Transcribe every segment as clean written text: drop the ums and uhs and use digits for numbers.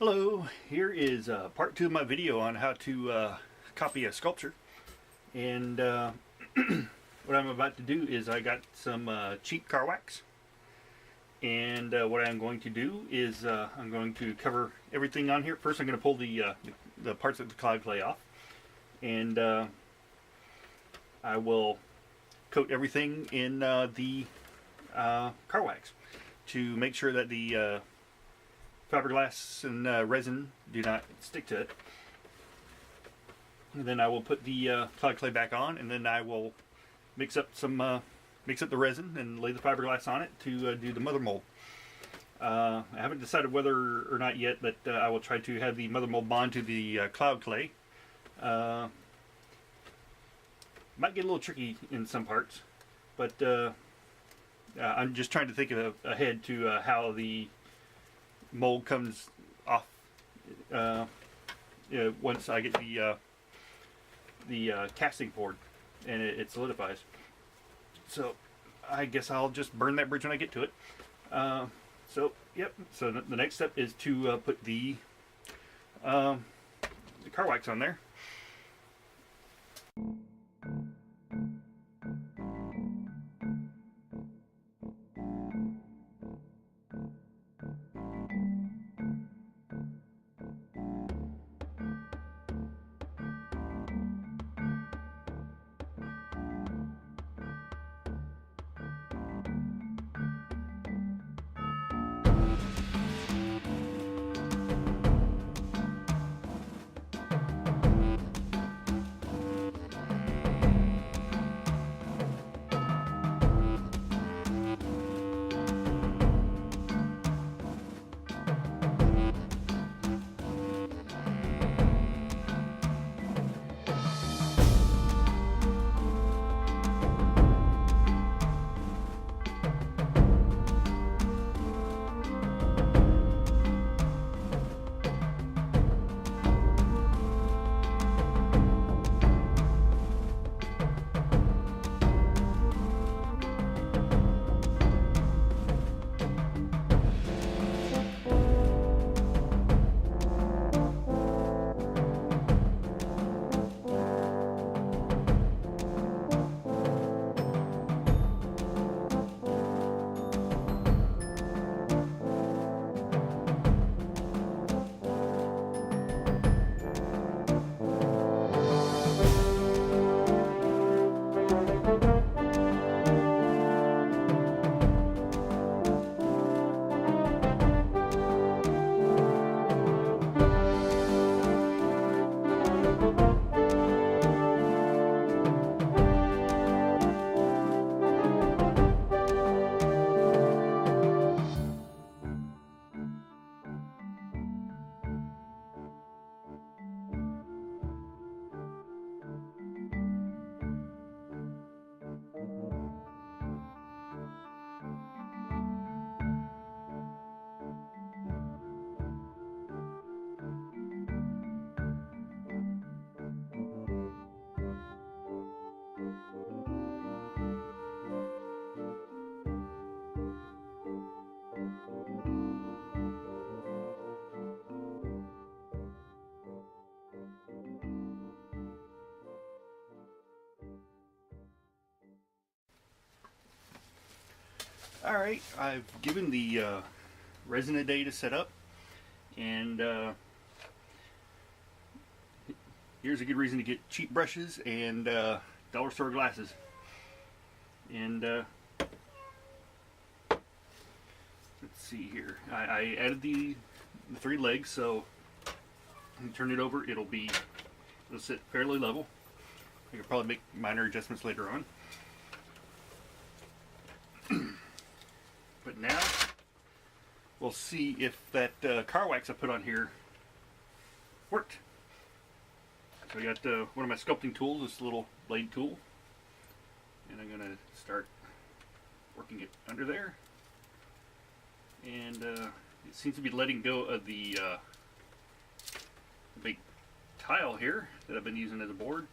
Hello, here is part 2 of my video on how to copy a sculpture. And what I'm about to do is I got some cheap car wax. And what I'm going to do is I'm going to cover everything on here. First I'm going to pull the parts of the cloud clay off. And I will coat everything in the car wax to make sure that the fiberglass and resin do not stick to it. And then I will put the cloud clay back on, and then I will mix up the resin and lay the fiberglass on it to do the mother mold. I haven't decided whether or not yet, but I will try to have the mother mold bond to the cloud clay. Might get a little tricky in some parts, but I'm just trying to think ahead to how the mold comes off once I get the casting board and it solidifies. So I guess I'll just burn that bridge when I get to it. So the next step is to put the car wax on there. Alright, I've given the resin a day to set up, and here's a good reason to get cheap brushes and dollar store glasses. And let's see here, I added the 3 legs, so when you turn it over, it'll sit fairly level. I could probably make minor adjustments later on. But now we'll see if that car wax I put on here worked. So I got one of my sculpting tools, this little blade tool, and I'm going to start working it under there. And it seems to be letting go of the big tile here that I've been using as a board.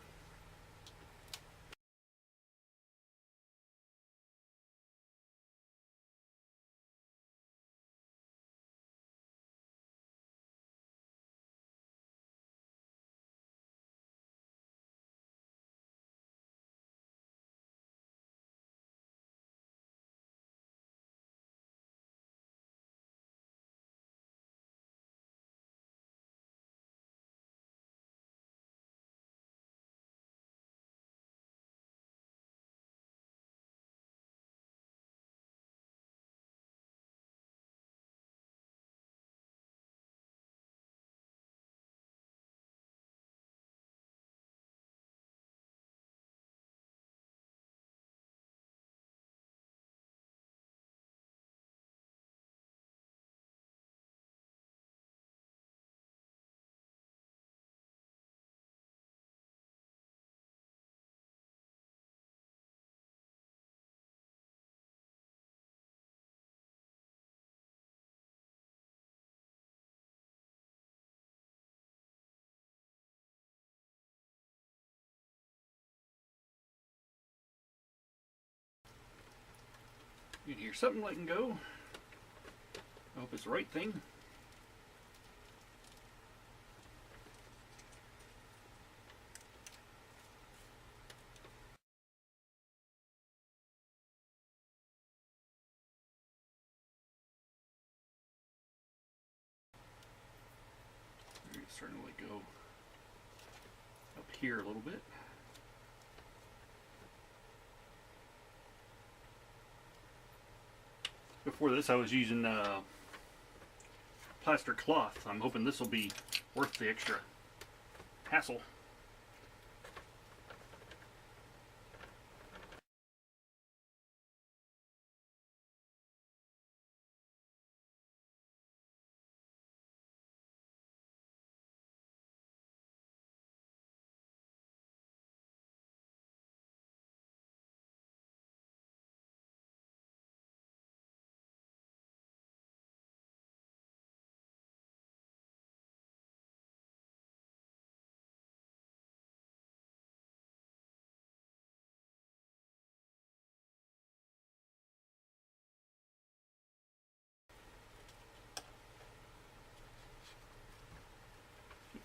You can hear something letting go. I hope it's the right thing. It's starting to let go up here a little bit. Before this I was using plaster cloth. I'm hoping this will be worth the extra hassle.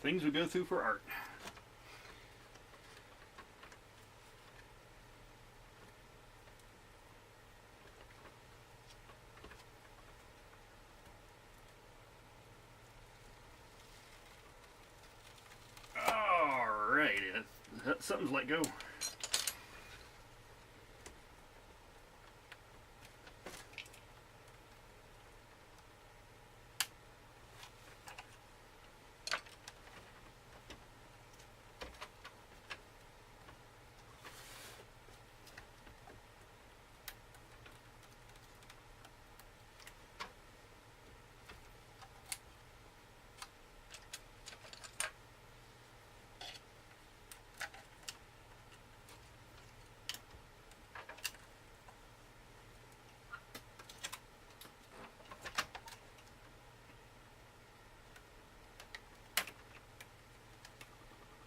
Things we go through for art. Alright, something's let go.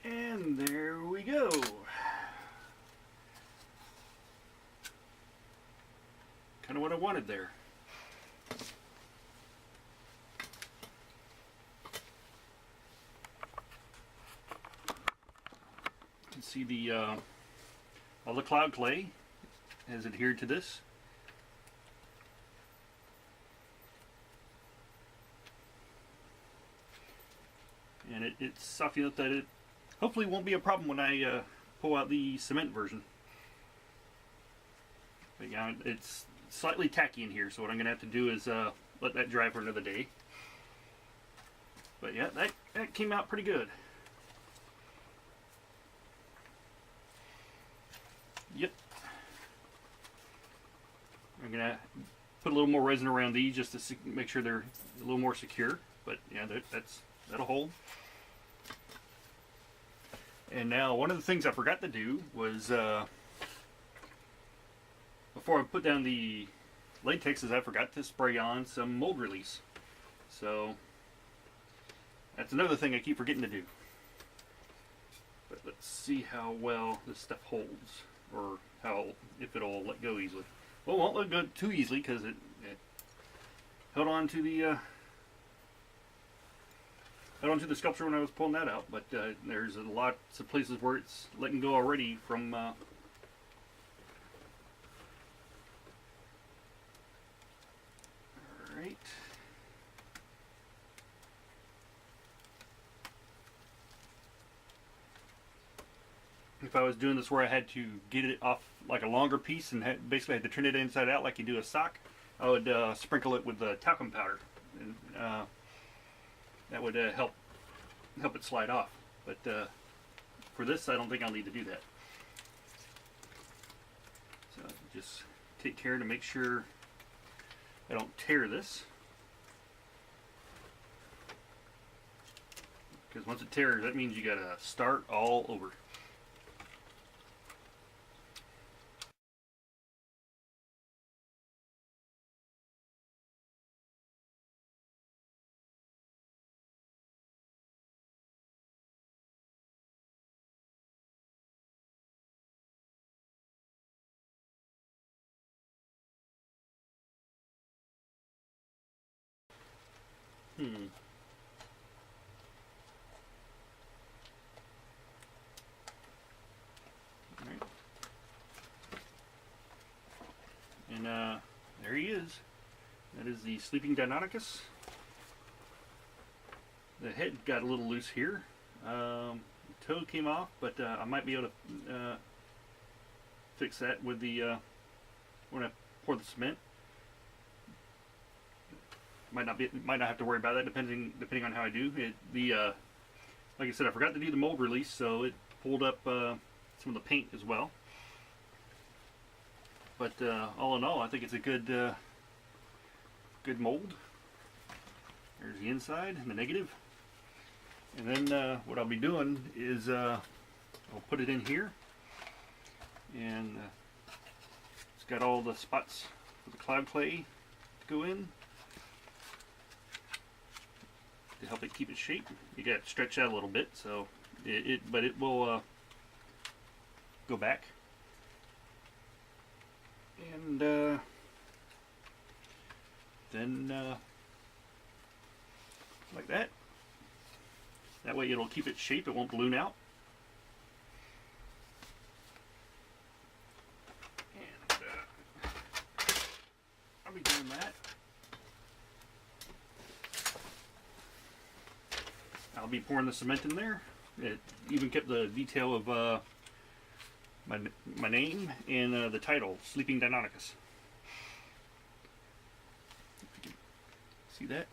And there we go. Kind of what I wanted there. You can see the all the cloud clay has adhered to this. And it's soft enough that it hopefully won't be a problem when I pull out the cement version. But yeah, it's slightly tacky in here, so what I'm going to have to do is let that dry for another day. But yeah, that came out pretty good. Yep. I'm going to put a little more resin around these just to make sure they're a little more secure. But yeah, that'll hold. And now one of the things I forgot to do was before I put down the latex is I forgot to spray on some mold release. So that's another thing I keep forgetting to do. But let's see how well this stuff holds, or if it'll let go easily. Well, it won't let go too easily because it held on to the sculpture when I was pulling that out, but there's lots of places where it's letting go already from alright. If I was doing this where I had to get it off like a longer piece and basically had to turn it inside out like you do a sock, I would sprinkle it with talcum powder, and that would help it slide off. But for this, I don't think I'll need to do that. So just take care to make sure I don't tear this, because once it tears, that means you gotta start all over. Hmm. All right. And there he is. That is the sleeping Deinonychus. The head got a little loose here. The toe came off, but I might be able to fix that with the when I pour the cement. Might not have to worry about that depending on how I do it. Like I said, I forgot to do the mold release, so it pulled up some of the paint as well. But all in all, I think it's a good mold. There's the inside and the negative. And then what I'll be doing is I'll put it in here, and it's got all the spots for the cloud clay to go in to help it keep its shape. You got to stretch out a little bit, so but it will go back. And then like that. That way it'll keep its shape, it won't balloon out. And I'll be doing that. I'll be pouring the cement in there. It even kept the detail of my name and the title, Sleeping Deinonychus. If you can see that.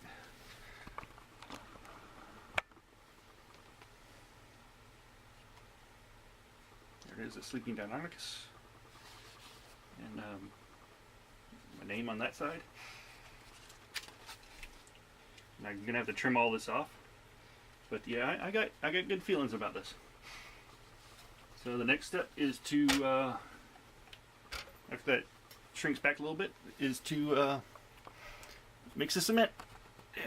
There it is, a Sleeping Deinonychus. And my name on that side. Now I'm gonna have to trim all this off. But yeah, I got good feelings about this. So the next step is to, after that shrinks back a little bit, is to mix the cement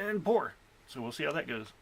and pour. So we'll see how that goes.